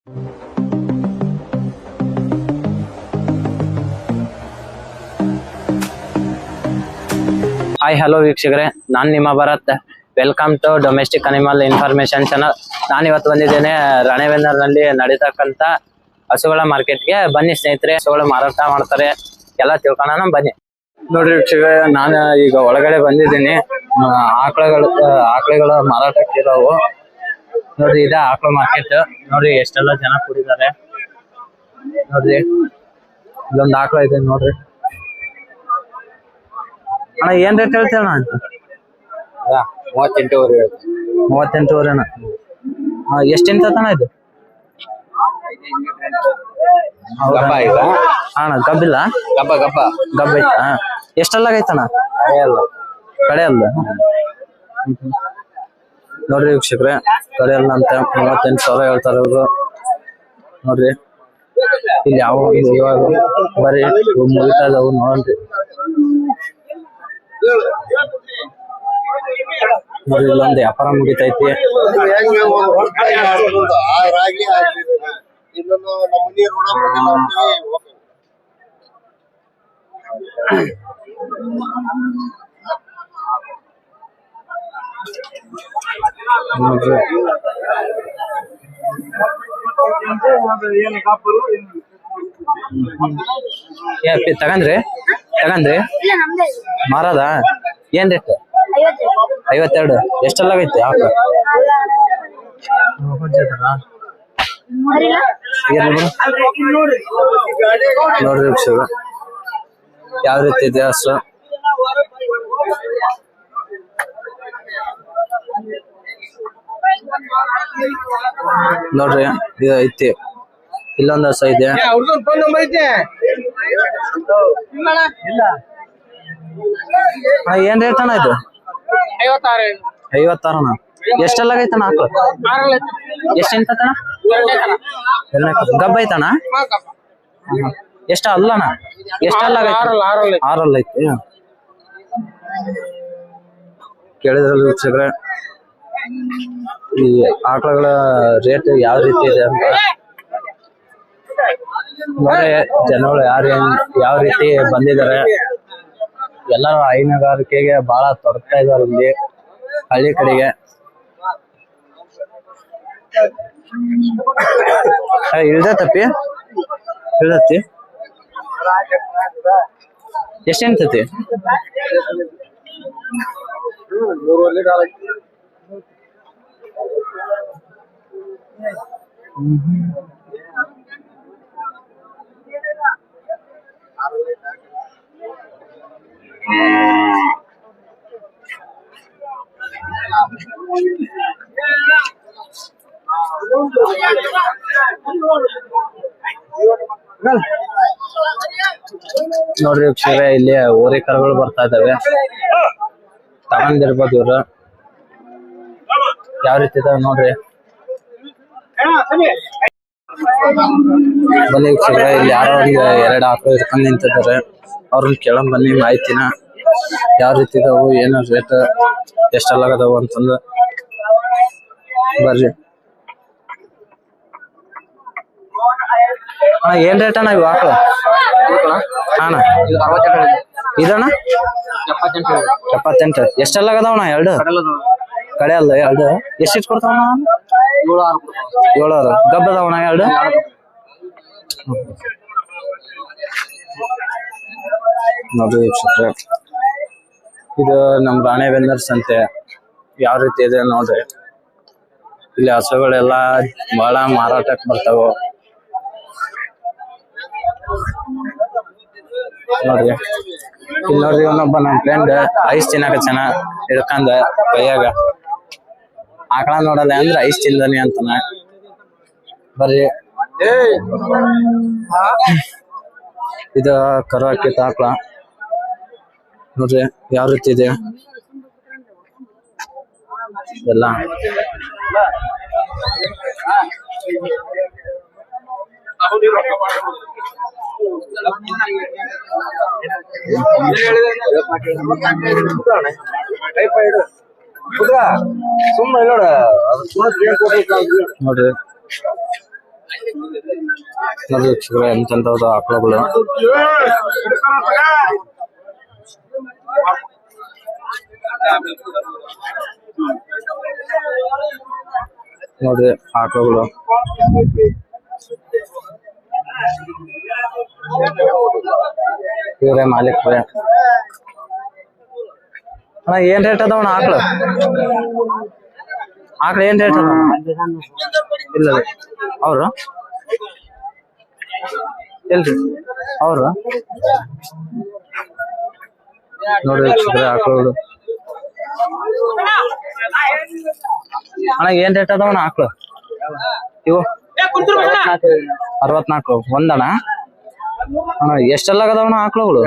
Hi hello ವೀಕ್ಷಕರೇ, ನಾನು ನಿಮ್ಮ Bharath. Welcome to domestic animal information channel. ನಾನು ಇವತ್ತು ಬಂದಿದ್ದೇನೆ ರಾಣೆಬೆನ್ನೂರಿನಲ್ಲಿ ನಡೀತಕ್ಕಂಥ ಹಸುಗಳ ಮಾರ್ಕೆಟ್ಗೆ. ಬನ್ನಿ ಸ್ನೇಹಿತರೆ, ಹಸುಗಳು ಮಾರಾಟ ಮಾಡ್ತಾರೆ, ಎಲ್ಲ ತಿಳ್ಕೊಳ್ಳೋಣ ಬನ್ನಿ. ನೋಡ್ರಿ ವೀಕ್ಷಕರೇ, ನಾನು ಈಗ ಒಳಗಡೆ ಬಂದಿದ್ದೀನಿ. ಆಕಳುಗಳು ಮಾರಾಟಕ್ಕೆ ಇದಾವು. ನೋಡ್ರಿ, ಇದೆ ಆಕಳ ಮಾರ್ಕೆಟ್. ನೋಡ್ರಿ ಎಷ್ಟೆಲ್ಲ ಜನ ಕೂಡಿದ್ದಾರೆ. ನೋಡ್ರಿ, ಇಲ್ಲೊಂದು ಆಕಳ ಇದೆ ನೋಡ್ರಿ. ಅಣ್ಣ, ಏನ್ ರೇಟ್ ಹೇಳ್ತೀರ ಅಣ್ಣ? 38,000 ಅಣ್ಣ. ಎಷ್ಟಿಂತ ತನ ಇದು? ಅಣ್ಣ ಗಬ್ಬಿಲ್ಲ? ಗಬ್ಬ ಐತಾ? ಎಷ್ಟೆಲ್ಲ ಐತಣ್ಣ? ಕಡೆ ಅಲ್ಲ. ನೋಡ್ರಿ ವೀಕ್ಷಕ್ರೆ, ಕಡೆ ಅಲ್ಲ ಅಂತ 38,000 ಹೇಳ್ತಾರ ಇವ್ರು. ನೋಡ್ರಿ, ಇಲ್ಲಿ ಯಾವ ಇವಾಗ ಬರೀ ಮುಗಿತಾ ಇದಾವು ನೋಡ್ರಿ. ನೋಡಿ, ಇಲ್ಲೊಂದು ವ್ಯಾಪಾರ ಮುಗಿತೈತಿ. ತಗಂದ್ರಿ ಮಾರದ ಏನ್ ರೇಟ್? 52. ಎಷ್ಟೆಲ್ಲ ಆಗೈತಿ ಆಕಳ? ನೋಡ್ರಿ ವಿಷಯ ಯಾವ ರೀತಿ ಇದೆ ಹಸು. ನೋಡ್ರಿ, ಇದು ಐತಿ. ಇಲ್ಲೊಂದು ಹಸ ಇದೆ. ಏನ್ ರೇಟ್ ಅಣ್ಣ ಇದು? 56 ಅಣ್ಣ. ಎಷ್ಟೆಲ್ಲ ಐತಣ್ಣ ಆಕಳು? ಎಷ್ಟಿಂತ ಗಬ್ಬ ಐತಣ್ಣ? ಎಷ್ಟ ಅಲ್ಲಣ್ಣ? ಎಷ್ಟೆಲ್ಲ 6 ಐತಿ. ಕೇಳಿದ್ರಲ್ಲಿ ವೀಕ್ಷಕರೇ, ಈ ಆಕಳುಗಳ ರೇಟ್ ಯಾವ ರೀತಿ ಇದೆ ಅಂತ ನೋಡಿ. ಜನಗಳು ಯಾವ ರೀತಿ ಬಂದಿದ್ದಾರೆ. ಎಲ್ಲರೂ ಹೈನುಗಾರಿಕೆಗೆ ಬಹಳ ತೊಡಗ್ತಾ ಇದಾರೆ ಇಲ್ಲಿ ಹಳ್ಳಿ ಕಡೆಗೆ. ಇಳ್ದತಿ ಎಷ್ಟೆಂತತಿ? ನೋಡ್ರಿ ವೀಕ್ಷಕರೇ, ಇಲ್ಲಿ ಓರಿ ಕರುಗಳು ಬರ್ತಾ ಇದಾವೆ. ತಗೊಂಡಿರ್ಬೋದು ಇವ್ರು. ಯಾವ ರೀತಿ ಇದಾವೆ ನೋಡ್ರಿ. ಬನ್ನಿ ವೀಕ್ಷಕರೇ, ಇಲ್ಲಿ ಯಾರೋ ಒಂದು 2 ಆಕಳು ಇಟ್ಕೊಂಡ್ ನಿಂತಿದ್ದಾರೆ. ಅವ್ರನ್ನ ಕೇಳಂಗ್ ಬನ್ನಿ ಮಾಹಿತಿನ. ಯಾವ ರೀತಿ ಇದಾವು, ಏನು ರೇಟ್, ಎಷ್ಟೆಲ್ಲ ಅದಾವು ಅಂತಂದು ಬರ್ರಿ. ಅಣ್ಣ, ಏನ್ ರೇಟ್ ಅಣ್ಣ ಇವು ಆಕಳು? ಅಣ್ಣ ಇದಣ್ಣ 78. ಎಷ್ಟೆಲ್ಲ ಆಗದವಣ್ಣ? 2 ಕಡೆ ಅಲ್ಲ 2. ಎಷ್ಟಿಟ್ ಕೊಡ್ತಾವಣ್ಣ? 7. ಗಬ್ಬ ಅದಾವಣ್ಣ 2. ನೋಡಿ, ಇದು ನಮ್ ರಾಣೆಬೆನ್ನೂರ್ ಸಂತೆ ಯಾವ ರೀತಿ ಇದೆ ನೋಡ್ರಿ. ಇಲ್ಲಿ ಹಸುಗಳೆಲ್ಲ ಬಹಳ ಮಾರಾಟಕ್ಕೆ ಬರ್ತಾವ ನೋಡ್ರಿ. ಇಲ್ಲಿ ನೋಡ್ರಿ, ಇನ್ನೊಬ್ಬ ನಮ್ ಫ್ರೆಂಡ್ ಐಸ್ ತಿನ್ನಕ ಚೆನ್ನಾಗ್ ಹಿಡ್ಕಂದ ಕೈಯಾಗ. ಆಕಳ ನೋಡಲ್ಲ ಅಂದ್ರೆ ಐಸ್ ತಿಂದನಿ ಅಂತಾನ. ಬರ್ರಿ, ಇದು ಕರು ಹಾಕಿತ ಆಕಳ ನೋಡ್ರಿ ಯಾವ ರೀತಿ ಇದೆ ಎಲ್ಲ. ನೋಡ್ರಿ ನೋಡಿ ವೀಕ್ಷಕರೇ ಎಂತೆಂಥದ್ದು ಆಕಳುಗಳು. ನೋಡ್ರಿ ಆಕಳುಗಳು. ಇವರೇ ಮಾಲೀಕ್ರೆ. ಅಣ್ಣ ಏನ್ ರೇಟ್ ಅದಾವಣ್ಣ ಆಕಳು? ಆಕಳು ಏನ್ ರೇಟ್ ಅದಾವ? ಇಲ್ಲ ಅವ್ರು ಎಲ್ರಿ ಅವ್ರು ನೋಡ್ರಿ ಆಕಳುಗಳು. ಅಣ್ಣ ಏನ್ ರೇಟ್ ಅದಾವಣ್ಣ ಆಕಳು ಇವು? 64 ಒಂದಣ್ಣ. ಅಣ್ಣ ಎಷ್ಟೆಲ್ಲ ಅದಾವಣ್ಣ ಆಕಳುಗಳು?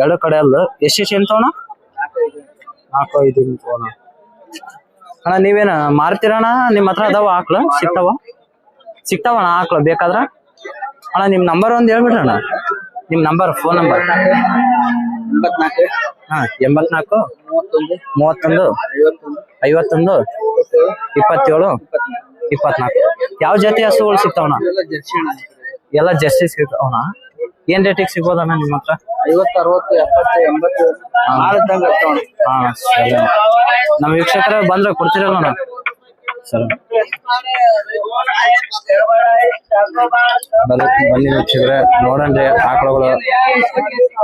ಎರಡು ಕಡೆ ಅಲ್ಲ. ಎಷ್ಟು ಎಂತವಣ್ಣ? 4-5 ನಿಂತವಣ್ಣ. ಅಣ್ಣ ನೀವೇನ ಮಾರ್ತೀರಣ್ಣ? ನಿಮ್ ಹತ್ರ ಅದಾವ ಆಕಳು? ಸಿಗ್ತಾವಣ್ಣ ಆಕಳು ಬೇಕಾದ್ರ? ಅಣ್ಣ ನಿಮ್ ನಂಬರ್ ಒಂದ್ ಹೇಳ್ಬಿಡ್ರಿ ಅಣ್ಣ. ನಿಮ್ ನಂಬರ್, ಫೋನ್ ನಂಬರ್. 84 31 51 27 24. ಯಾವ ಜಾತಿ ಹಸುಗಳು ಸಿಗ್ತಾವಣ್ಣ? ಎಲ್ಲ ಜರ್ಸಿ ಸಿಗ್ತಾವಣ್ಣ. ಏನ್ ರೇಟಿಗೆ ಸಿಗ್ಬೋದಣ್ಣ ನಿಮ್ ಹತ್ರ? 50, 60, 70 ಹಾ ಸರಿ. ನಮ್ ವೀಕ್ಷಕರ ಬಂದ್ರೆ ಕೊಡ್ತಿರಲ್ಲ ಸರಿ. ಬನ್ನಿ ವೀಕ್ಷಕರೇ ನೋಡನ್ರಿ ಆಕಳುಗಳು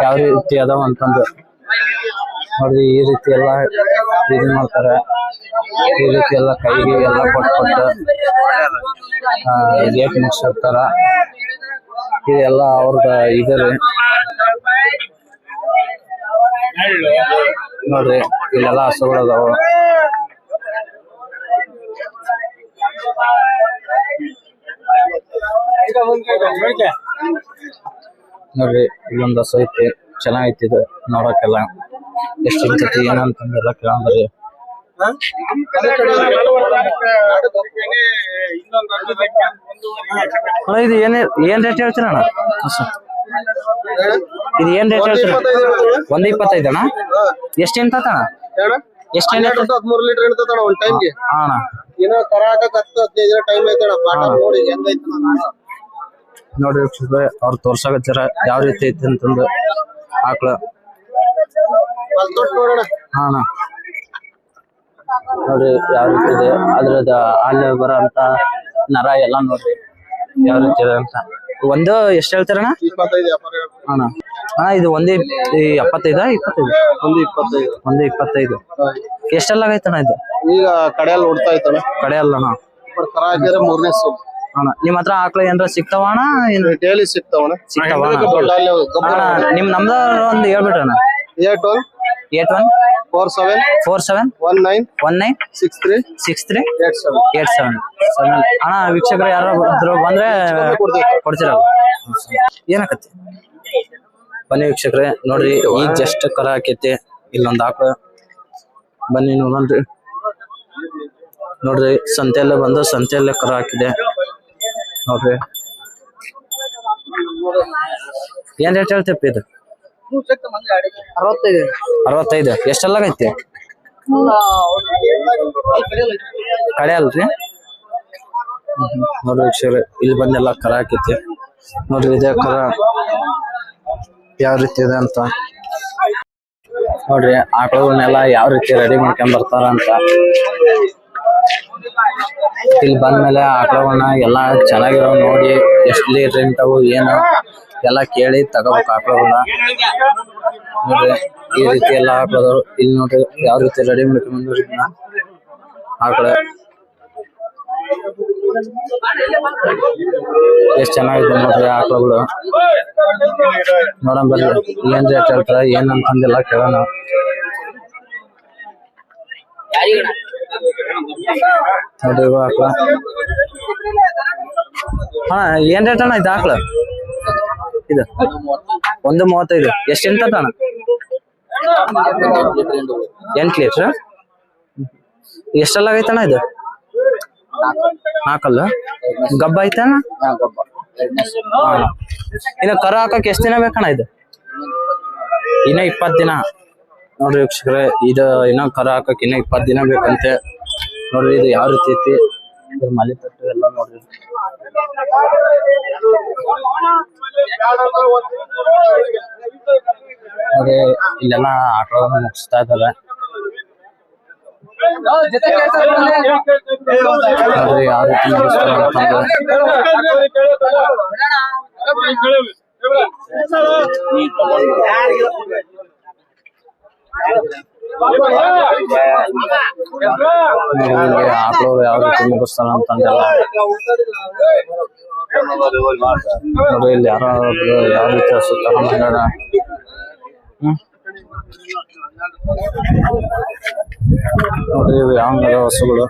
ಯಾವ ರೀತಿ ಅದಾವ ಅಂತಂದು. ನೋಡ್ರಿ ಈ ರೀತಿ ಎಲ್ಲ ಇದು ಮಾಡ್ತಾರೆ. ಈ ರೀತಿ ಎಲ್ಲ ಕೈಗೆ ಎಲ್ಲ ಕೊಟ್ಟು ರೇಟ್ ಮುಗಿಸಿರ್ತಾರ. ಇದೆಲ್ಲ ಅವ್ರದ ಇದರಿ. ನೋಡ್ರಿ ಇಲ್ಲೆಲ್ಲ ಹಸುಗಳು ಅದಾವ. ನೋಡ್ರಿ ಇಲ್ಲೊಂದ್ ಹಸು ಐತಿ, ಚೆನ್ನಾಗೈತಿ ಇದು ನೋಡಕ್ಕೆಲ್ಲ. ಎಷ್ಟು ಇರ್ತೈತಿ ಏನಂತಂದೆಲ್ಲ ಕೇಳಂದ್ರಿ. ಇದು ಏನ್ ರೇಟ್ ಹೇಳ್ತೀರಣ್ಣ ಹಸು? ಇದು ಏನ್ ರೇಟ್ ಹೇಳ್ತೀರ? 1.25 ಅಣ್ಣ. ಎಷ್ಟ್ ಎಂತಣ್ಣ? ಎಷ್ಟು 13 ಲೀಟರ್ ಇರ್ತದಣ್ಣ ಒಂದ್ ಟೈಮ್ಗೆ. ಅಣ್ಣ ಏನೋ ತರಾಕ 10-15 ಟೈಮ್ ಐತಣ್ಣ. ಪಾಠ ನೋಡಿ ಹೆಂಗೈತಿ ನೋಡ್ರಿ ಅವ್ರು ತೋರ್ಸಾಕತ್ತಾರ ಯಾವ ರೀತಿ ಐತಿ ಅಂತಂದು ಆಕಳ. ಹಾ ಅಣ್ಣ ನೋಡ್ರಿ ಯಾವ ರೀತಿ ಇದೆ ಅದ್ರದ ಅಲ್ಲಿ ಬರೋ ಅಂತ ನರ ಎಲ್ಲ ನೋಡ್ರಿ ಯಾವ ರೀತಿ ಇದೆ ಅಂತ. ಒಂದು ಎಷ್ಟ್ ಹೇಳ್ತಾರಣ್ಣ? 25 ಅಣ್ಣ. ಅಣ್ಣ ಇದು 1.75 1.25 ಎಷ್ಟೆಲ್ಲ ಆಗೈತಣ್ಣ ಇದು? ಈಗ ಕಡೆಯಲ್ಲಿ ನೋಡ್ತಾ ಇತ್ತಣ್ಣ. ಕಡೆ ಅಲ್ಲಣ್ಣ, ತರ ಹಾಕಿದ್ರೆ 3ನೇ ಸೋಲ್ ಅಣ್ಣ. ನಿಮ್ ಹತ್ರ ಆಕಳ ಏನ್ರ ಸಿಗ್ತಾವಣ್ಣ? ಡೈಲಿ ಸಿಗ್ತಾವಣ್ಣ. ನಿಮ್ ನಮ್ದರ್ ಒಂದ್ ಹೇಳ್ಬಿಟ್ರಣ್ಣ. 81 47 19 63 87. ಅಣ್ಣ ವೀಕ್ಷಕರು ಯಾರು ಬಂದ್ರೆ ಕೊಡ್ತೀರಲ್ಲ? ಏನಾಕತಿ? ಬನ್ನಿ ವೀಕ್ಷಕ್ರೆ ನೋಡ್ರಿ ಈಗ ಜಸ್ಟ್ ಕರ ಹಾಕೈತಿ. ಇಲ್ಲೊಂದ್ ಆಕಳ ಬನ್ನಿ ನೋಡ್ರಿ. ನೋಡ್ರಿ ಸಂತೆಯಲ್ಲೇ ಬಂದು ಸಂತೆಯಲ್ಲೇ ಕರ ಹಾಕಿದೆ ನೋಡ್ರಿ. ಏನ್ ರೇಟ್ ಹೇಳ್ತೇಪ್ಪ ಇದು? 65. ಎಷ್ಟೆಲ್ಲ ಐತಿ? ಕಡೆ ಅಲ್ರಿ? ನೋಡ್ರಿ ವೀಕ್ಷಕ್ರೆ ಇಲ್ಲಿ ಬಂದೆಲ್ಲ ಕರ ಹಾಕೈತಿ. ನೋಡ್ರಿ ಇದೇ ಕರ ಯಾವ ರೀತಿ ಇದೆ ಅಂತ. ನೋಡ್ರಿ ಆಕಳಗಳನ್ನೆಲ್ಲ ಯಾವ ರೀತಿ ರೆಡಿ ಮಾಡ್ಕೊಂಡ್ ಬರ್ತಾರ ಅಂತ. ಇಲ್ಲಿ ಬಂದ್ಮೇಲೆ ಆಕಳವನ್ನ ಎಲ್ಲಾ ಚೆನ್ನಾಗಿರೋ ನೋಡಿ ಎಷ್ಟು ಲೀಟರ್ ಇಂತಾವು ಏನು ಎಲ್ಲ ಕೇಳಿ ತಗೋಬೇಕು ಆಕಳಗಳನ್ನ. ನೋಡ್ರಿ ಈ ರೀತಿ ಎಲ್ಲ ಆಕಳದವ್ರು ಇಲ್ಲಿ ನೋಡ್ರಿ ಯಾವ ರೀತಿ ರೆಡಿ ಮಾಡ್ಕೊಂಡ್ ಬಂದ್ರಿ ಆಕಳ. ಎಷ್ಟ್ ಚೆನ್ನಾಗಿದೆ ನೋಡ್ರಿ ಆಕಳಗಳು. ನೋಡಮ್ ಬರ್ರಿ ಏನ್ ರೇಟ್ ಹೇಳ್ತಾರ ಏನಂತಂದೆಲ್ಲ ಕೇಳೋಣ. ನೋಡ್ರಿ ಆಕಳ. ಹಾ ಏನ್ ರೇಟ್ ಅಣ್ಣ ಇದು ಆಕಳ? ಇದು 1.35. ಎಷ್ಟ್ ಎಂತ ಅಣ್ಣ? 8 ಲೀಟರ್. ಎಷ್ಟೆಲ್ಲ ಆಗೈತಣ್ಣ ಇದು? 4 ಗಬ್ಬ ಐತಣ್ಣ? ಇನ್ನ ಕರ ಹಾಕಕ್ ಎಷ್ಟ್ ದಿನ ಬೇಕಣ್ಣ ಇದು? ಇನ್ನ 20 ದಿನ. ನೋಡ್ರಿ ವೀಕ್ಷಕರೇ ಇದು ಇನ್ನ ಕರ ಹಾಕಕ್ ಇನ್ನ 20 ದಿನ ಬೇಕಂತೆ. ನೋಡ್ರಿ ಇದು ಯಾವ ರೀತಿ ಐತಿ ಇದ್ರ ಮಲಿ ತಟ್ಟು ಎಲ್ಲ ನೋಡ್ರಿ. ಅದೇ ಇಲ್ಲೆಲ್ಲ ಆಕಳನ್ನ ಮುಗಿಸ್ತಾ ಇದಾರೆ ನೋಡ್ರಿ ಯಾವ ರೀತಿ ಮುಗಿಸ್ತಾರೆ ಅಂತಂದ್ರೆ. ಆಕಳು ಯಾವ ರೀತಿ ಮುಗಿಸ್ತಾರ ಅಂತಂದೆಲ್ಲ ನೋಡ್ರಿ. ಇಲ್ಲಿ ಯಾರೋ ಒಬ್ರು ಯಾವ ರೀತಿ ಹಸು ತಗೊಂಡ್ಬಂದಾರ. ನೋಡ್ರಿ ಇವು ಯಾವ ಹಸುಗಳು.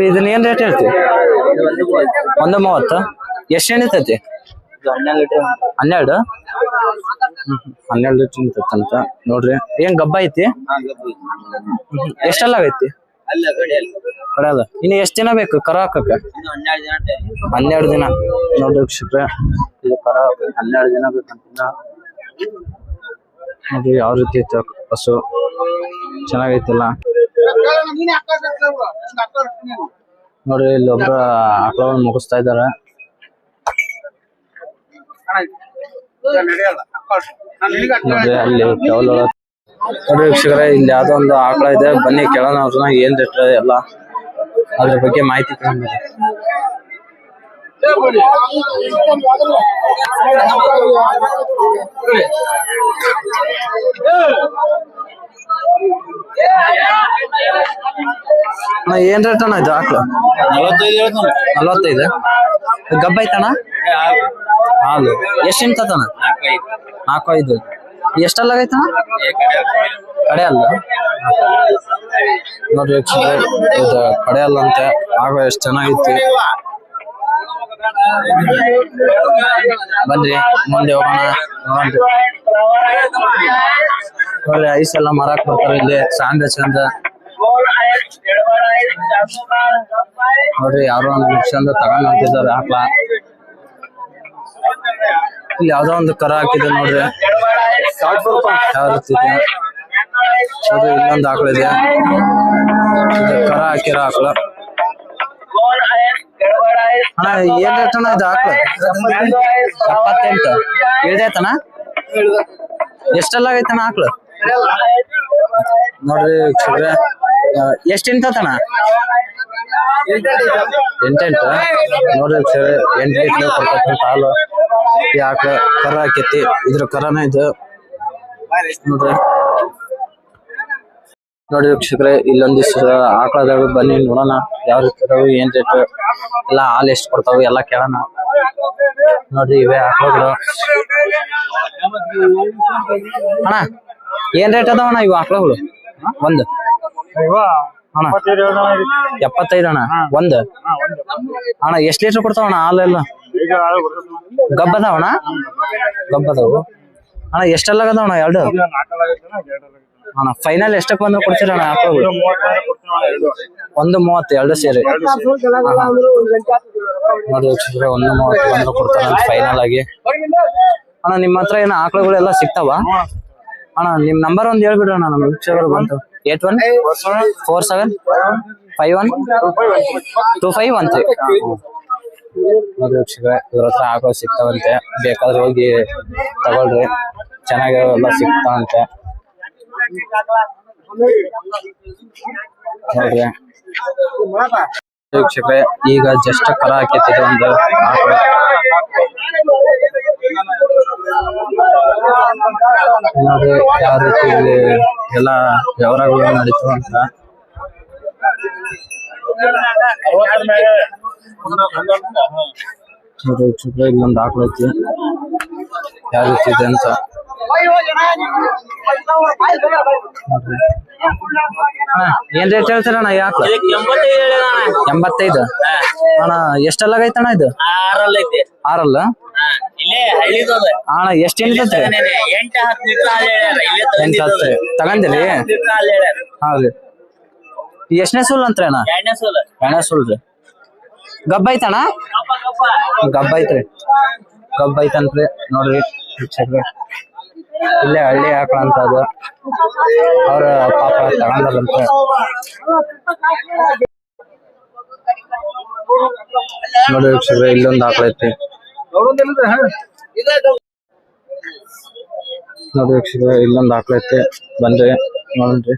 ಇದನ್ನ ಏನ್ ರೇಟ್ ಹೇಳ್ತಿ? 130. ಎಷ್ಟ್ ಎಣಿತೈತಿ? 12. 12 ಲೀಟರ್ ನಿಂತಂತ ನೋಡ್ರಿ. ಏನ್ ಗಬ್ಬ ಐತಿ? ಎಷ್ಟೆಲ್ಲ ಆಗೈತಿ? ಕಡೆಯಲ್ಲ. ಇನ್ನು ಎಷ್ಟ್ ದಿನ ಬೇಕು ಕರ ಹಾಕಕ್ಕ? 12 ದಿನ ನೋಡ್ರಿ ವೀಕ್ಷಕ್ರೆ. ಇದು ಕರ 12 ದಿನ ಬೇಕಂತ ನೋಡ್ರಿ. ಯಾವ ರೀತಿ ಐತಿ ಹಸು, ಚೆನ್ನಾಗೈತಿಲ್ಲ ನೋಡ್ರಿ. ಇಲ್ಲಿ ಒಬ್ರ ಆಕಳವನ್ನು ಮುಗಿಸ್ತಾ ಇದಾರೆ ನೋಡ್ರಿ. ಅಲ್ಲಿ ಟವಲ್ ನೋಡ್ರಿ ವೀಕ್ಷಕರೇ, ಇಲ್ಲಿ ಯಾವ್ದೋ ಒಂದು ಆಕಳ ಇದೆ. ಬನ್ನಿ ಕೇಳೋಣ ಅವ್ರನ್ನ ಏನ್ ರೇಟ್ ಎಲ್ಲ ಅದ್ರ ಬಗ್ಗೆ ಮಾಹಿತಿ ತಗೊಂಡ್ಬರ್ರಿ. ಏನ್ ರೇಟ್ ಅಣ್ಣ ಇದು ಆಕಳು? 45. ಗಬ್ಬ ಐತಣ್ಣ? ಹಾಲು ಎಷ್ಟ್ ನಿಂತತಣ್ಣ? 4-5. ಎಷ್ಟೆಲ್ಲ ಆಗೈತಣ್ಣ? ಕಡೆ ಅಲ್ಲ ನೋಡ್ರಿ ಇದು ಕಡೆ ಅಲ್ಲ ಅಂತೆ. ಆಗ ಎಷ್ಟ್ ಚೆನ್ನಾಗಿತ್ತು. ಬನ್ರಿ ಮುಂದೆ ಹೋಗೋಣ. ನೋಡ್ರಿ ಐಸ್ ಎಲ್ಲ ಮರಾಕ್ ಬರ್ತಾರೆ ಇಲ್ಲಿ. ಚಂದ ಚಂದ ನೋಡ್ರಿ. ಯಾರೋ ಒಂದು ಚಂದ ತಗೊಂಡ್ ಅಂತಿದ್ದಾರೆ ಆಕಳ. ಇಲ್ಲಿ ಯಾವ್ದೋ ಒಂದು ಕರ ಹಾಕಿದೆ ನೋಡ್ರಿ. ಯಾವ ರೀತಿ ಇದೆ ನೋಡ್ರಿ. ಇನ್ನೊಂದು ಆಕಳ ಇದೆ. ಕರ ಹಾಕಿರೋ ಆಕಳ. ಅಣ್ಣ ಏನ್ ರೇಟ್ ಅಣ್ಣ ಇದು ಆಕಳ? 78. ಇಳ್ದೈತಣ್ಣ? ಎಷ್ಟೆಲ್ಲ ಆಗೈತಣ್ಣ ಆಕಳ? ನೋಡ್ರಿ ಎಷ್ಟ್ ಇಂತತಣ್ಣ? 8 ನೋಡ್ರಿ 8 ಲೀಟರ್ ಕೊಡ್ತಕ್ಕಂತ ಹಾಲು ಈ ಆಕಳ. ಕರ ಹಾಕೈತಿ. ಇದ್ರ ಕರನ ಇದು ನೋಡ್ರಿ. ನೋಡಿ ವೀಕ್ಷಕರೇ, ಇಲ್ಲೊಂದಿಷ್ಟು ಆಕಳದಾವ. ಬನ್ನಿ ನೋಡೋಣ ಯಾವ ರೀತಿ ಅದಾವ, ಏನ್ ರೇಟ್ ಎಲ್ಲ, ಹಾಲು ಎಷ್ಟು ಕೊಡ್ತಾವ ಎಲ್ಲ ಕೇಳೋಣ. ನೋಡ್ರಿ ಇವೇ ಆಕಳಗಳು. ಅಣ್ಣ ಏನ್ ರೇಟ್ ಅದಾವಣ್ಣ ಇವು ಆಕಳಗಳು? ಒಂದು ಅಣ್ಣ 75 ಅಣ್ಣ ಒಂದು. ಅಣ್ಣ ಎಷ್ಟ್ ಲೀಟರ್ ಕೊಡ್ತಾವಣ್ಣ ಹಾಲೆಲ್ಲ? ಗಬ್ಬದಾವಣ್ಣ? ಗಬ್ಬದಾವು ಅಣ್ಣ. ಎಷ್ಟೆಲ್ಲ ಆಗದವಣ್ಣ? 2. ಅಣ್ಣ ಫೈನಲ್ ಎಷ್ಟಕ್ಕೆ ಬಂದ್ರೆ ಕೊಡ್ತೀರಣ್ಣ ಆಕಳಗಳು? 130 2 ಸೇರಿ ನೋಡಿ ವೀಕ್ಷಕರೇ. 130 ಬಂದ್ರೆ ಕೊಡ್ತಾರ ಫೈನಲ್ ಆಗಿ. ಅಣ್ಣ ನಿಮ್ಮ ಹತ್ರ ಏನೋ ಆಕಳಗಳೆಲ್ಲ ಸಿಗ್ತಾವ ಅಣ್ಣ? ನಿಮ್ ನಂಬರ್ ಒಂದ್ ಹೇಳ್ಬಿಡ್ರಿ ಅಣ್ಣ, ನಮ್ಮ ವೀಕ್ಷಕರು ಬಂತು. 8147512513 ನೋಡಿ ವೀಕ್ಷಕರೇ. ಇವ್ರ ಹತ್ರ ಆಕಳ ಸಿಗ್ತಾವಂತೆ. ಬೇಕಾದ್ರೆ ಹೋಗಿ ತಗೊಳ್ರಿ, ಚೆನ್ನಾಗಿ ಎಲ್ಲ ಸಿಗ್ತಾವಂತೆ ನೋಡ್ರಿ ವೀಕ್ಷಕರೇ. ಈಗ ಜಸ್ಟ್ ಕರ ಹಾಕೈತಿದೆ ಒಂದು ಆಕಳ. ನೋಡ್ರಿ ಯಾವ ರೀತಿ ಇಲ್ಲಿ ಎಲ್ಲ ವ್ಯವಹಾರಗಳು ನಡೀತು ಅಂತ. ನೋಡ್ರಿ ವೀಕ್ಷಕರೇ, ಇಲ್ಲೊಂದು ಆಕಳ ಐತಿ. ಯಾವ ರೀತಿ ಇದೆ ಅಂತ ಏನ್ ರೇಟ್ ಹೇಳ್ತೀರಣ್ಣ ಈ ಆಕಳ? 85 ಅಣ್ಣ. ಎಷ್ಟೆಲ್ಲ ಐತಣ್ಣ ಇದು? 6 ಅಣ್ಣ. ಎಷ್ಟ್ ಏನಿದೆ? 8-10 ತಗಂದಿರಿ? ಹೌದ್ರಿ. ಎಷ್ಟನೇ ಸೂಲ್ ಅಂತ್ರಿ ಅಣ್ಣ? 2ನೇ ಸೂಲ್ ರೀ. ಗಬ್ಬ ಐತಣ್ಣ? ಗಬ್ಬ ಐತ್ರಿ. ಗಬ್ಬ ಐತಂತ್ರಿ ನೋಡ್ರಿ. ಇಲ್ಲೇ ಹಳ್ಳಿ ಆಕಳ ಅಂತ ಅದು ಅವ್ರ ಪಾಪ ತಗೊಂಡಾರಂತೆ. ನೋಡಿ ವೀಕ್ಷಕರೇ, ಇಲ್ಲೊಂದು ಆಕಳ ಐತಿ. ನೋಡಿ ವೀಕ್ಷಕರೇ, ಇಲ್ಲೊಂದು ಆಕಳ ಐತಿ. ಬಂದ್ರಿ ನೋಡ್ರಿ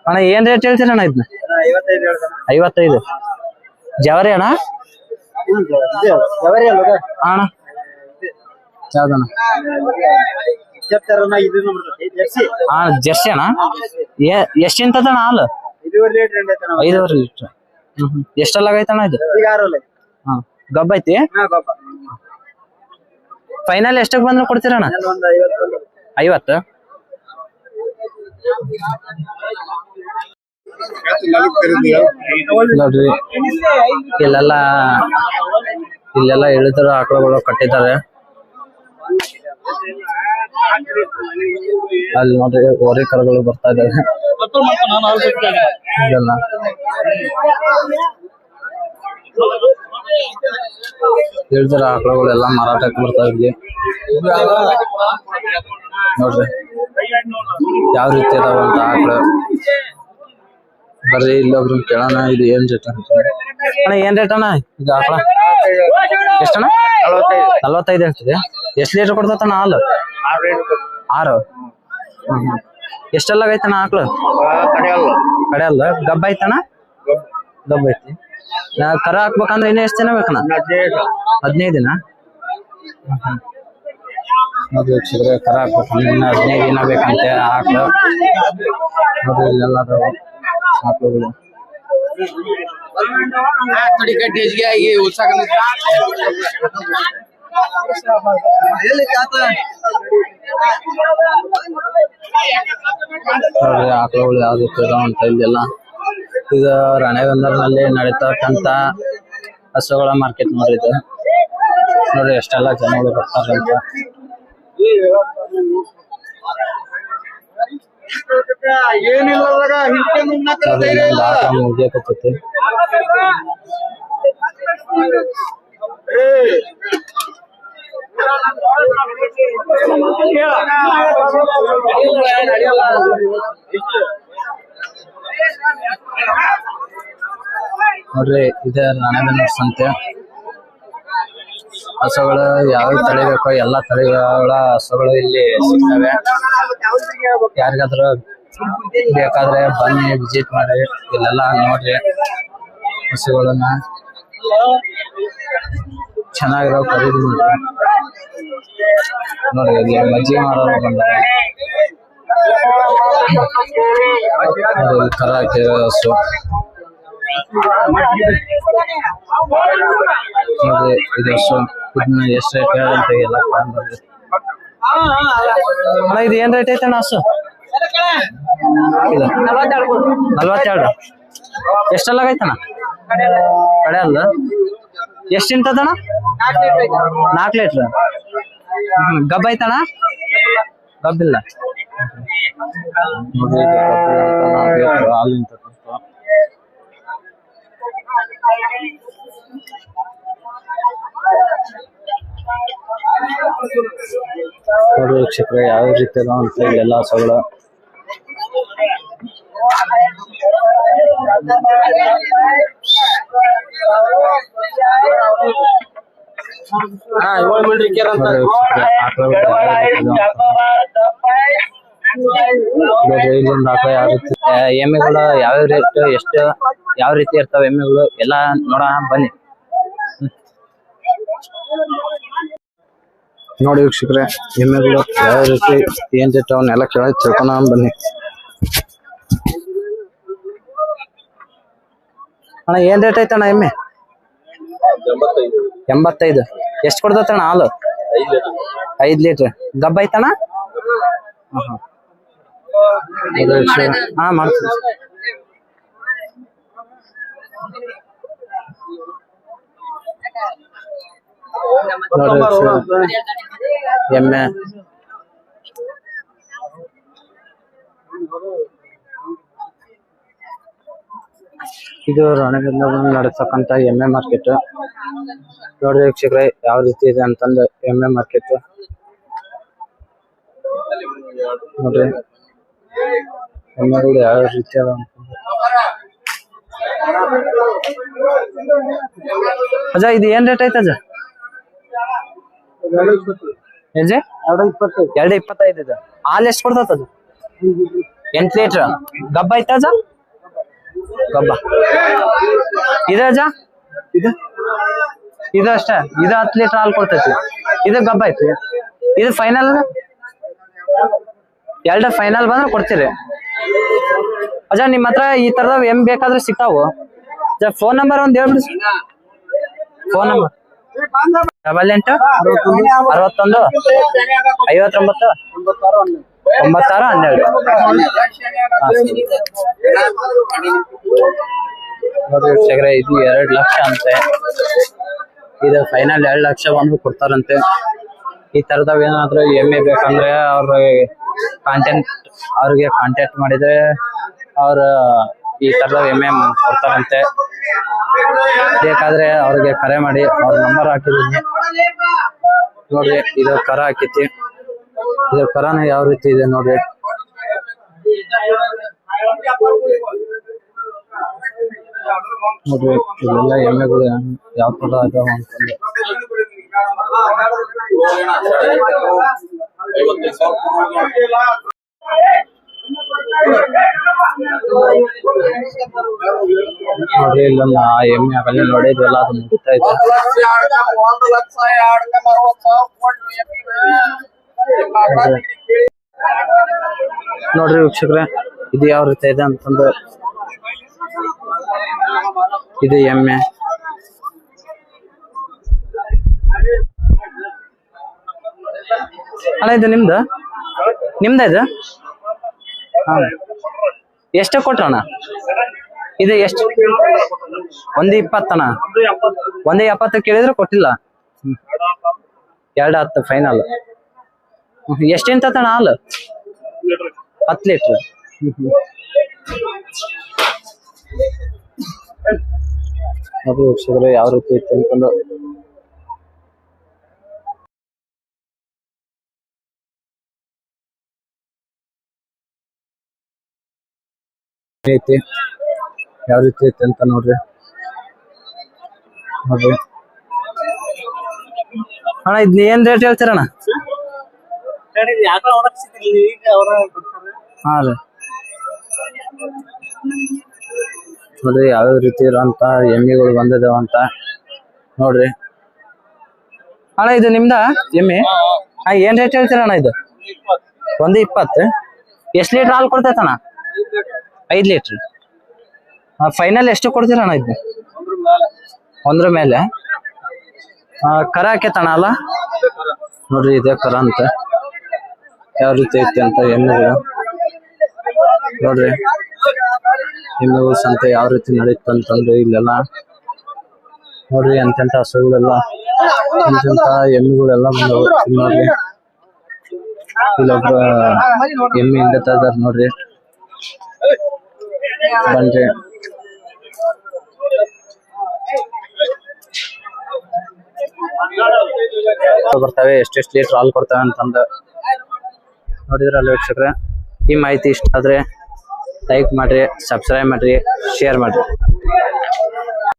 ಅಣ್ಣ, ಏನ್ ರೇಟ್ ಹೇಳ್ತೀರ ಅಣ್ಣ ಇದನ್ನ? 55. ಜವರಿ ಅಣ್ಣ? ಅಣ್ಣ ಯಾವ್ದಣ್ಣ? ಹಾ, ಜರ್ಸಿ ಅಣ್ಣ. ಎಷ್ಟಿಂತದಣ್ಣ ಹಾಲು? 5.5 ಲೀಟರ್. ಎಷ್ಟೆಲ್ಲ ಆಗೈತಣ್ಣ ಇದು? ಹಾ, ಗಬ್ಬ ಐತಿ. ಫೈನಲ್ ಎಷ್ಟಕ್ಕೆ ಬಂದ್ರೆ ಕೊಡ್ತೀರಣ್ಣ? 50. ನೋಡ್ರಿ, ಇಲ್ಲೆಲ್ಲ ಇಳಿದ್ರು ಆಕಳುಗಳು ಕಟ್ಟಿದ್ದಾರೆ. ಅಲ್ಲಿ ನೋಡ್ರಿ ಹೋರಿ ಕರುಗಳು ಬರ್ತಾ ಇದಾವೆ. ಇದೆಲ್ಲ ಇಳಿದ್ರ ಆಕಳುಗಳೆಲ್ಲ ಮಾರಾಟಕ್ಕೆ ಬರ್ತಾ ಇಲ್ಲಿ. ನೋಡ್ರಿ ಯಾವ ರೀತಿ ಇದಾವ ಅಂತ ಆಕಳು. ಬರ್ರಿ ಇಲ್ಲೊಬ್ರು ಕೇಳೋಣ, ಇದು ಏನ್ ರೇಟ್ ಅಂತ. ಅಣ್ಣ ಏನ್ ರೇಟ್ ಅಣ್ಣ ಇದು ಆಕಳ? ಎಷ್ಟಣ್ಣ? 45 ಹೇಳ್ತಿದೆ. ಎಷ್ಟ್ ಲೀಟರ್ ಕೊಡ್ತಣ್ಣ ಹಾಲು? 6. ಎಷ್ಟೆಲ್ಲ ಐತಣ್ಣ ಆಕಳು? ಕಡೆ ಅಲ್ಲ. ಗಬ್ಬ ಐತಣ್ಣ? ಗಬ್ಬ ಐತಿ. ಕರ ಹಾಕ್ಬೇಕಂದ್ರೆ ಇನ್ನ ಎಷ್ಟ್ ದಿನ ಬೇಕಣ್ಣ? 15 ದಿನ. ನೋಡಿ ವೀಕ್ಷಕರೇ, ಕರ ಹಾಕ್ಬೇಕಂದ್ರೆ ಇನ್ನ 15 ದಿನ ಬೇಕಂತೆ ಆಕಳು. ನೋಡಿ ಇಲ್ಲೆಲ್ಲ ಆಕಳುಗಳು. ನೋಡ್ರಿ ಆಕಳುಗಳು ಯಾವ್ದು ಅಂತ ಇಲ್ಲೆಲ್ಲ. ಇದು ರಾಣೆಬೆನ್ನೂರಿನಲ್ಲಿ ನಡೀತಕ್ಕಂತ ಹಸುಗಳ ಮಾರ್ಕೆಟ್ ನೋಡ್ರಿ ಇದು. ನೋಡ್ರಿ ಎಷ್ಟೆಲ್ಲ ಜನಗಳು ಬರ್ತಾರಂತ. ಮುಗಿಯಕತ್ತೈತಿ. ನೋಡ್ರಿ ಇದೆ ರಾಣೆಬೆನ್ನೂರು ಸಂತೆ. ಹಸುಗಳು ಯಾವ ತಳಿ ಬೇಕೋ ಎಲ್ಲಾ ತಳಿಗಳ ಹಸುಗಳು ಇಲ್ಲಿ ಸಿಗ್ತವೆ. ಯಾರಿಗಾದ್ರೂ ಬೇಕಾದ್ರೆ ಬನ್ನಿ, ವಿಸಿಟ್ ಮಾಡಿ, ಇಲ್ಲೆಲ್ಲ ನೋಡ್ರಿ ಹಸುಗಳನ್ನ ಚೆನ್ನಾಗಿರೋ ಖರೀದಿ ಮಾಡಿ. ನೋಡಿ ಇಲ್ಲಿ ಮಜ್ಜಿಗೆ ಮಾರೋರು ಬಂದಾರೆ. ಕರ ಹಾಕಿರೋ ಹಸು ನೋಡಿ, ಇದು ಹಸು. ಇದನ್ನ ಎಷ್ಟು ರೇಟ್ ಹೇಳಂತ ಎಲ್ಲ ಬಂದ್ರಿ. ಅಣ್ಣ ಇದು ಏನ್ ರೇಟ್ ಐತಣ್ಣ ಹಸು? 42. ಎಷ್ಟೆಲ್ಲ ಆಗೈತಣ್ಣ? ಕಡೆ ಅಲ್ಲ. ಎಷ್ಟ್ ಇಂತದಣ್ಣ? 4 ಲೀಟರ್. ಗಬ್ಬ ಐತಣ್ಣ? ಗಬ್ಬಿಲ್ಲ. ಹಾಲು ಇಂತ ನೋಡಿ ವೀಕ್ಷಕರೇ, ಯಾವ ರೀತಿ ಅದಾವ ಅಂತ ಇಲ್ಲೆಲ್ಲ ಹಸುಗಳು. ಎಮ್ಮೆಗಳು ಯಾವ ರೇಟ್, ಎಷ್ಟು, ಯಾವ ರೀತಿ ಇರ್ತಾವ ಎಮ್ಮೆಗಳು ಎಲ್ಲ ನೋಡೋಣ ಬನ್ನಿ. ನೋಡಿ ವೀಕ್ಷಕರೇ, ಎಮ್ಮೆಗಳು ಯಾವ ರೀತಿ ಏನ್ ರೇಟ್ ಅವನ್ನೆಲ್ಲ ಕೇಳಿ ತಿಳ್ಕೊಳ ಬನ್ನಿ. ಅಣ್ಣ ಏನ್ ರೇಟ್ ಐತಣ್ಣ ಎಮ್ಮೆ? 85. ಎಷ್ಟು ಕೊಡ್ತಣ್ಣ ಹಾಲು? 5 ಲೀಟರ್. ಗಬ್ಬ ಐತಣ್ಣ? ಹಾ ಮಾಡ್ತೀನಿ. ಎಮ್ಮೆ ಇದು ರಾಣೆಬೆನ್ನೂರಿನಲ್ಲಿ ನಡೆಸತಕ್ಕಂತ ಎಮ್ಮೆ ಮಾರ್ಕೆಟ್. ನೋಡಿ ವೀಕ್ಷಕರೇ ಯಾವ ರೀತಿ ಇದೆ ಅಂತಂದ್ರೆ ಎಮ್ಮೆ ಮಾರ್ಕೆಟ್. ನೋಡ್ರಿ ಎಮ್ಮೆಗಳು ಯಾವ ರೀತಿ ಅದ ಅಜ್ಜ ಇದು ಏನ್ ರೇಟ್ ಐತೆ ಅಜ್ಜ ಏನ್ಜಿ 2.25 ಇದು ಹಾಲು ಎಷ್ಟು ಕೊಡ್ತದ ಅದು 8 ಲೀಟರ್ ಗಬ್ಬ ಐತ ಅಜ್ಜ ಗಬ್ಬ ಇದೆ ಅಜ್ಜ ಇದು ಅಷ್ಟೇ ಇದು 10 ಲೀಟರ್ ಹಾಲು ಕೊಡ್ತೈತಿ ಇದು ಗಬ್ಬ ಐತಿ ಇದು ಫೈನಲ್ 2 ಫೈನಲ್ ಬಂದ್ರೆ ಕೊಡ್ತೀರಿ ಅಜ್ಜ ನಿಮ್ಮ ಹತ್ರ ಈ ತರದವ್ ಎಮ್ ಬೇಕಾದ್ರೆ ಸಿಗ್ತಾವು ಫೋನ್ ನಂಬರ್ ಒಂದ್ ಹೇಳ್ಬಿಡಿ ಫೋನ್ ನಂಬರ್ 88 61 59 96 12 ಇದು 2 ಲಕ್ಷ ಅಂತೆ ಇದು ಫೈನಲ್ 2 ಲಕ್ಷ ಬಂದು ಕೊಡ್ತಾರಂತೆ ಈ ತರದವ್ ಏನಾದ್ರು ಎಮ್ಮೆ ಬೇಕಂದ್ರೆ ಅವ್ರಿಗೆ ಕಾಂಟ್ಯಾಕ್ಟ್ ಮಾಡಿದ್ರೆ ಅವ್ರ ಈ ತರದ ಎಮ್ಮೆ ಕೊಡ್ತಾರಂತೆ ಬೇಕಾದ್ರೆ ಅವ್ರಿಗೆ ಕರೆ ಮಾಡಿ ಅವ್ರ ನಂಬರ್ ಹಾಕಿದೀನಿ ನೋಡ್ರಿ ಇದು ಕರ ಹಾಕೈತಿ ಇದು ಕರನ ಯಾವ ರೀತಿ ಇದೆ ನೋಡ್ರಿ ನೋಡ್ರಿ ಇವೆಲ್ಲ ಎಮ್ಮೆಗಳು ಯಾವ ತರ ಅದಾವ ಅಂತಂದ್ರೆ ನೋಡ್ರಿ ಇಲ್ಲೊಂದು ಎಮ್ಮೆ ಆಗಲ್ಲ ನೋಡಿದ್ವಲ್ಲ ಅದು ಮುಗ್ತಾ ಇದೆ ನೋಡ್ರಿ ವೀಕ್ಷಕರೇ ಇದು ಯಾವ ರೀತಿ ಇದೆ ಅಂತಂದ್ರೆ ಇದು ಎಮ್ಮೆ ಅಣ್ಣ ಇದು ನಿಮ್ದ ಇದು ಎಷ್ಟು ಕೊಟ್ರಣ್ಣ ಇದು ಎಷ್ಟು 1.20 ಅಣ್ಣ 1.70 ಕೇಳಿದ್ರೆ ಕೊಟ್ಟಿಲ್ಲ 2.10 ಫೈನಲ್ ಎಷ್ಟೆಂತ ಅಣ್ಣ ಹಾಲು 10 ಲೀಟರ್ ಅದು ವೀಕ್ಷಕರೇ ಯಾವ ರೀತಿ ಇತ್ತು ಅಂತಂದು ಐತಿ ಯಾವ ರೀತಿ ಐತಿ ಅಂತ ನೋಡ್ರಿ ಅಣ್ಣ ಇದ್ ಏನ್ ರೇಟ್ ಹೇಳ್ತೀರಣ್ಣ ಹಾ ರೀ ನೋಡ್ರಿ ಯಾವ್ಯಾವ ರೀತಿ ಇರೋಂತ ಎಮ್ಮೆಗಳು ಬಂದಿದಾವ ಅಂತ ನೋಡ್ರಿ ಅಣ್ಣ ಇದು ನಿಮ್ದ ಎಮ್ಮೆ ಏನ್ ರೇಟ್ ಹೇಳ್ತೀರಣ್ಣ ಇದು 1.20 ಎಷ್ಟ್ ಲೀಟರ್ ಹಾಲು ಕೊಡ್ತೈತಣ್ಣ 5 ಲೀಟರ್ ಫೈನಲ್ ಎಷ್ಟು ಕೊಡ್ತೀರಣ್ಣ ಇದು 1 ಮೇಲೆ ಕರ ಹಾಕೈತಣ್ಣ ಅಲ್ಲ ನೋಡ್ರಿ ಇದೆ ಕರ ಅಂತ ಯಾವ ರೀತಿ ಐತಿ ಅಂತ ಎಮ್ಮೆಗಳು ನೋಡ್ರಿ ಎಮ್ಮೆಗಳು ಸಂತೆ ಯಾವ ರೀತಿ ನಡೀತು ಅಂತಂದ್ರೆ ಇಲ್ಲೆಲ್ಲ ನೋಡ್ರಿ ಎಂತೆಂತ ಹಸುಗಳೆಲ್ಲ ಎಂತೆಂತ ಎಮ್ಮೆಗಳೆಲ್ಲ ನೋಡ್ರಿ ಇಲ್ಲೊಬ್ರ ಎಮ್ಮೆ ಹಿಂಡತಾ ಇದಾರ ನೋಡ್ರಿ ಬನ್ರಿ ಬರ್ತವೆ ಎಷ್ಟೆಷ್ಟು ಲೀಟರ್ ಹಾಲು ಕೊಡ್ತವೆ ಅಂತಂದ ನೋಡಿದ್ರಲ್ಲ ವೀಕ್ಷಕರೇ ಈ ಮಾಹಿತಿ ಇಷ್ಟ ಆದ್ರೆ ಲೈಕ್ ಮಾಡ್ರಿ ಸಬ್ಸ್ಕ್ರೈಬ್ ಮಾಡ್ರಿ ಶೇರ್ ಮಾಡ್ರಿ